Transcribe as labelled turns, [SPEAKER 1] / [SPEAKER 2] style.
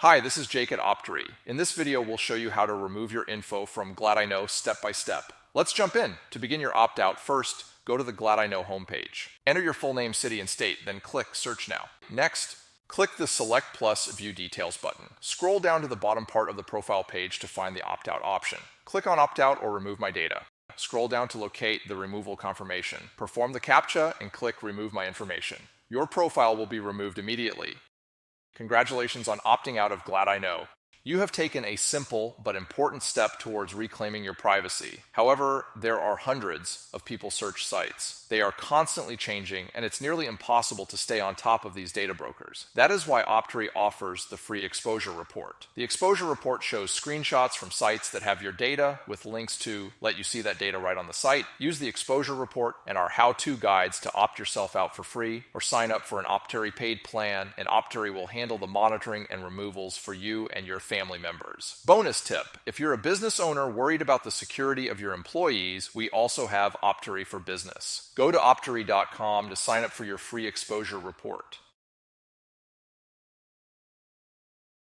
[SPEAKER 1] Hi, this is Jake at Optery. In this video, we'll show you how to remove your info from GladIKnow step by step. Let's jump in. To begin your opt-out, first, go to the GladIKnow homepage. Enter your full name, city, and state, then click Search Now. Next, click the Select Plus View Details button. Scroll down to the bottom part of the profile page to find the opt-out option. Click on Opt-out or Remove My Data. Scroll down to locate the removal confirmation. Perform the CAPTCHA and click Remove My Information. Your profile will be removed immediately. Congratulations on opting out of GladIKnow. You have taken a simple but important step towards reclaiming your privacy. However, there are hundreds of people search sites. They are constantly changing, and it's nearly impossible to stay on top of these data brokers. That is why Optery offers the free exposure report. The exposure report shows screenshots from sites that have your data with links to let you see that data right on the site. Use the exposure report and our how-to guides to opt yourself out for free, or sign up for an Optery paid plan, and Optery will handle the monitoring and removals for you and your family members. Bonus tip: if you're a business owner worried about the security of your employees, we also have Optery for Business. Go to Optery.com to sign up for your free exposure report.